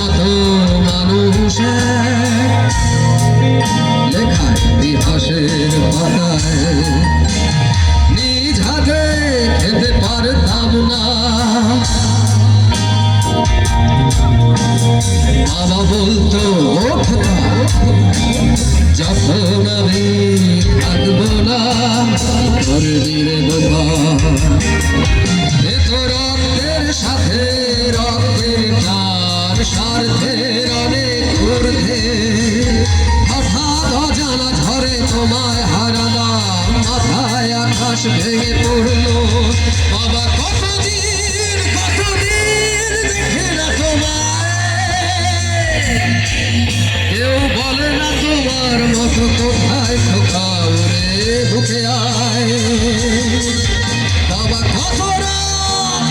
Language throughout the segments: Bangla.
মতো মানুষের লেখা ইতিহাসের পাতায় নিজ হাতে খেতে পারতাম না। বাবা বলতো ও খোকা, যখন আমি থাকবো না করবি রে বোকা। এ তো রক্তের সাথে রক্তের টান, স্বার্থের অনেক ঊর্ধ্বে। হঠাৎ অজানা ঝড়ে তোমায় হারালাম, মাথায় আকাশ ভেঙে পড়লো। বাবা কতদিন দেখে না তোমায়, কেউ বলে না তোমার মতো কোথায় খোকা ওরে বুকে আয়। বাবা কত রাত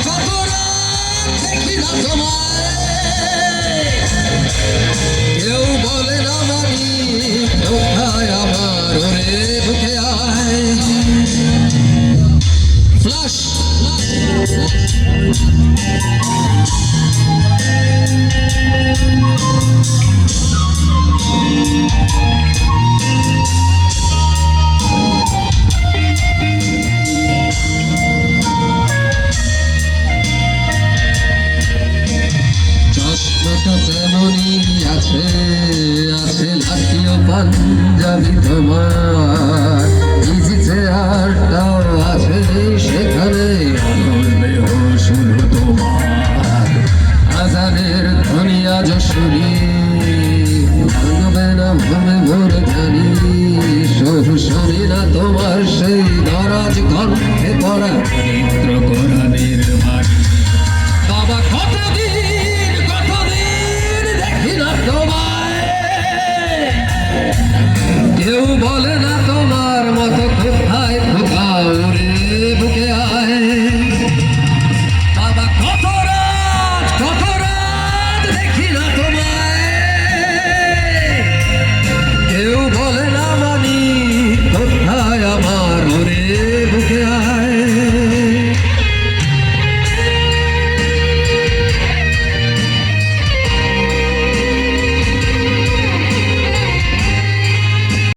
দেখি না তোমায়, কেউ বলে না মানি কোথায় আমার ওরে বুকে আয়। ফ্লাশ চশমাটা তেমনই আছে, আছে জাতীয় পাঞ্জাবি তোমার, ইজি চেয়ারটাও আছে সেখানে, শুধু তোমার আজানের ধ্বনি আজ শুনি, ভাঙবে না ভাবে মোর জানি, শুনি না তোমার সেই নারাজ কণ্ঠে পড়া চিত্র কোরআনের ভাষা।